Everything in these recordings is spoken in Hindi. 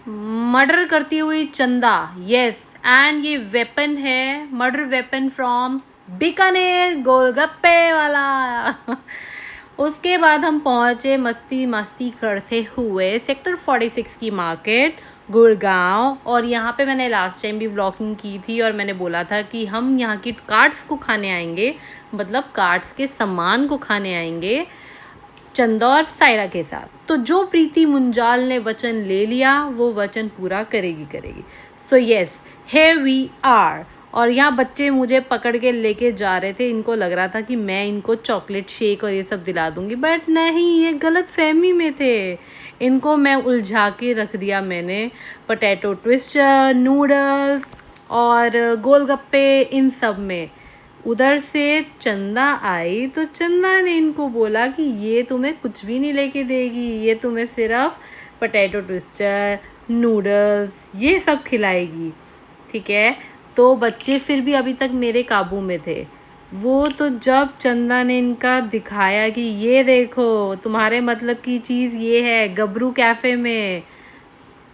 मर्डर करती हुई चंदा, यस, एंड ये वेपन है, मर्डर वेपन फ्रॉम बीकानेर गोलगप्पे वाला। उसके बाद हम पहुंचे मस्ती मस्ती करते हुए सेक्टर 46 की मार्केट गुड़गांव, और यहाँ पे मैंने लास्ट टाइम भी व्लॉगिंग की थी और मैंने बोला था कि हम यहाँ की कार्ट्स को खाने आएंगे, मतलब कार्ट्स के सामान को खाने आएंगे चंदा और सायरा के साथ। तो जो प्रीति मुंजाल ने वचन ले लिया वो वचन पूरा करेगी। So yes, here we are. और यहाँ बच्चे मुझे पकड़ के लेके जा रहे थे, इनको लग रहा था कि मैं इनको चॉकलेट शेक और ये सब दिला दूंगी, बट नहीं, ये गलत फहमी में थे। इनको मैं उलझा के रख दिया मैंने पोटैटो ट्विस्टर, नूडल्स और गोलगप्पे, इन सब में। उधर से चंदा आई तो चंदा ने इनको बोला कि ये तुम्हें कुछ भी नहीं लेके देगी, ये तुम्हें सिर्फ पोटैटो ट्विस्टर, नूडल्स ये सब खिलाएगी, ठीक है। तो बच्चे फिर भी अभी तक मेरे काबू में थे। वो तो जब चंदा ने इनका दिखाया कि ये देखो तुम्हारे मतलब की चीज़ ये है, गबरू कैफ़े में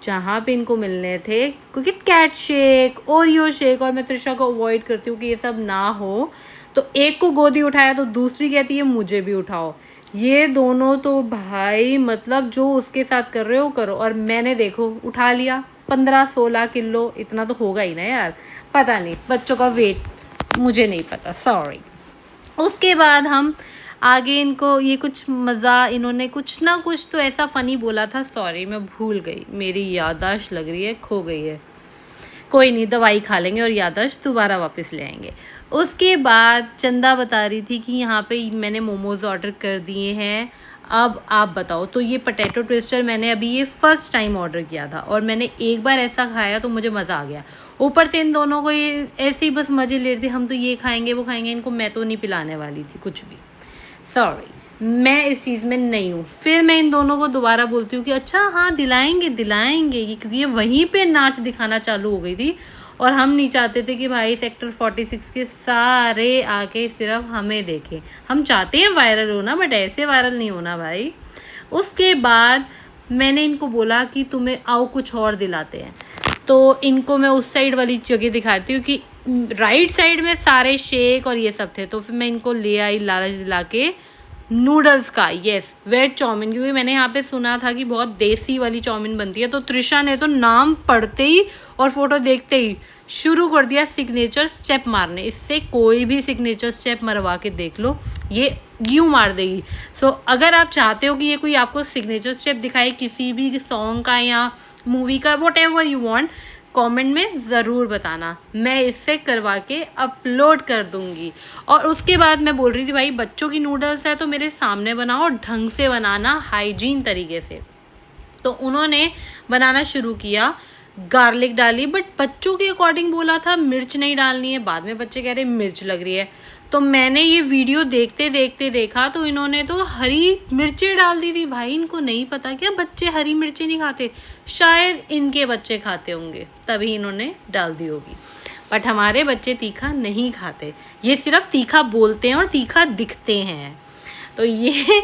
जहाँ पे इनको मिलने थे KitKat shake, Oreo shake, और मैं त्रिशा को अवॉइड करती हूँ कि ये सब ना हो, तो एक को गोदी उठाया तो दूसरी कहती है मुझे भी उठाओ। ये दोनों तो भाई मतलब जो उसके साथ कर रहे हो करो, और मैंने देखो उठा लिया 15-16 किलो, इतना तो होगा ही ना यार, पता नहीं बच्चों का वेट मुझे नहीं पता, सॉरी। उसके बाद हम आगे, इनको ये कुछ मज़ा, इन्होंने कुछ ना कुछ तो ऐसा फ़नी बोला था, सॉरी मैं भूल गई, मेरी याददाश्त लग रही है खो गई है, कोई नहीं, दवाई खा लेंगे और याददाश्त दोबारा वापस ले आएंगे। उसके बाद चंदा बता रही थी कि यहाँ पे मैंने मोमोज़ ऑर्डर कर दिए हैं, अब आप बताओ। तो ये पोटैटो ट्विस्टर मैंने अभी ये फ़र्स्ट टाइम ऑर्डर किया था और मैंने एक बार ऐसा खाया तो मुझे मज़ा आ गया। ऊपर से इन दोनों को ये ऐसे ही बस मज़े ले रही थी, हम तो ये खाएंगे वो खाएंगे, इनको मैं तो नहीं पिलाने वाली थी कुछ भी, सॉरी, मैं इस चीज़ में नहीं हूँ। फिर मैं इन दोनों को दोबारा बोलती हूँ कि अच्छा हाँ दिलाएंगे, क्योंकि ये वहीं पे नाच दिखाना चालू हो गई थी और हम नहीं चाहते थे कि भाई सेक्टर 46 के सारे आके सिर्फ हमें देखें। हम चाहते हैं वायरल होना, बट ऐसे वायरल नहीं होना भाई। उसके बाद मैंने इनको बोला कि तुम्हें आओ कुछ और दिलाते हैं, तो इनको मैं उस साइड वाली जगह दिखाती हूँ कि राइट साइड में सारे शेक और ये सब थे। तो फिर मैं इनको ले आई लालच दिला के नूडल्स का, यस, वेज चाउमीन, क्योंकि मैंने यहाँ पे सुना था कि बहुत देसी वाली चाउमीन बनती है। तो त्रिशा ने तो नाम पढ़ते ही और फोटो देखते ही शुरू कर दिया सिग्नेचर स्टेप मारने। इससे कोई भी सिग्नेचर स्टेप मरवा के देख लो, ये यूँ मार देगी। सो अगर आप चाहते हो कि ये कोई आपको सिग्नेचर स्टेप दिखाए किसी भी सॉन्ग का या मूवी का, what ever you want, comment में ज़रूर बताना, मैं इससे करवा के अपलोड कर दूंगी। और उसके बाद मैं बोल रही थी भाई बच्चों की नूडल्स है तो मेरे सामने बनाओ, ढंग से बनाना, हाइजीन तरीके से। तो उन्होंने बनाना शुरू किया, गार्लिक डाली, बट बच्चों के अकॉर्डिंग बोला था मिर्च नहीं डालनी है, बाद में बच्चे कह रहे मिर्च लग रही है। तो मैंने ये वीडियो देखते देखते देखा तो इन्होंने तो हरी मिर्चें डाल दी थी। भाई इनको नहीं पता क्या बच्चे हरी मिर्चें नहीं खाते, शायद इनके बच्चे खाते होंगे तभी इन्होंने डाल दी होगी, बट हमारे बच्चे तीखा नहीं खाते, ये सिर्फ तीखा बोलते हैं और तीखा दिखते हैं। तो ये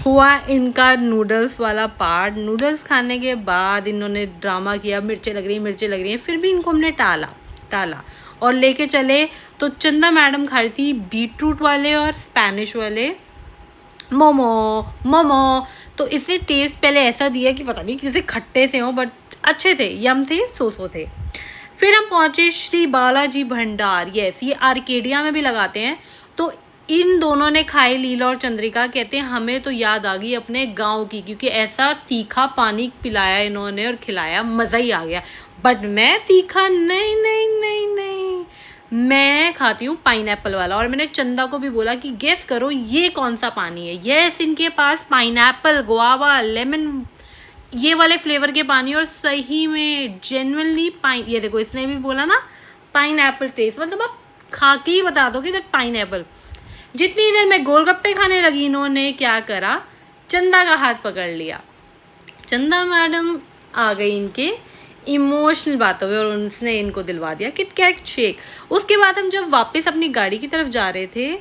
हुआ इनका नूडल्स वाला पार्ट। नूडल्स खाने के बाद इन्होंने ड्रामा किया मिर्चें लग रही हैं, फिर भी इनको हमने टाला और लेके चले। तो चंदा मैडम खा रही थी बीटरूट वाले और स्पेनिश वाले मोमो। तो इसे टेस्ट पहले ऐसा दिया कि पता नहीं किसी खट्टे से हो, बट अच्छे थे, यम थे, सो थे। फिर हम पहुँचे श्री बालाजी भंडार, यस, ये आर्केडिया में भी लगाते हैं। तो इन दोनों ने खाए, लीला और चंद्रिका, कहते हैं हमें तो याद आ गई अपने गांव की, क्योंकि ऐसा तीखा पानी पिलाया इन्होंने और खिलाया, मज़ा ही आ गया। बट मैं तीखा नहीं, मैं खाती हूँ पाइनएप्पल वाला। और मैंने चंदा को भी बोला कि गेस करो ये कौन सा पानी है। यस, इनके पास पाइनएप्पल, गुआवा, लेमन, ये वाले फ्लेवर के पानी, और सही में जेन्युइनली ये देखो इसने भी बोला ना पाइनएप्पल टेस्ट, मतलब आप खा के ही बता दो कि दैट पाइनएप्पल। जितनी देर मैं गोलगप्पे खाने लगी इन्होंने क्या करा, चंदा का हाथ पकड़ लिया। चंदा मैडम आ गई इनके इमोशनल बातों में और उसने इनको दिलवा दिया किट कैट शेक। उसके बाद हम जब वापस अपनी गाड़ी की तरफ जा रहे थे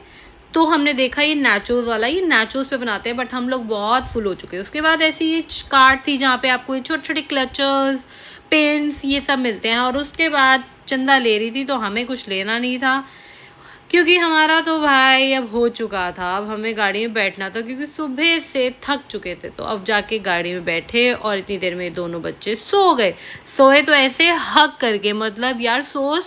तो हमने देखा ये नाचोस वाला, ये नाचोस पे बनाते हैं, बट हम लोग बहुत फुल हो चुके हैं। उसके बाद ऐसी ये कार्ट थी जहाँ पे आपको ये छोटे छोटे क्लचर्स, पेन्स, ये सब मिलते हैं। और उसके बाद चंदा ले रही थी, तो हमें कुछ लेना नहीं था क्योंकि हमारा तो भाई अब हो चुका था, अब हमें गाड़ी में बैठना था क्योंकि सुबह से थक चुके थे। तो अब जाके गाड़ी में बैठे और इतनी देर में दोनों बच्चे सो गए। सोए तो ऐसे हक करके, मतलब यार सो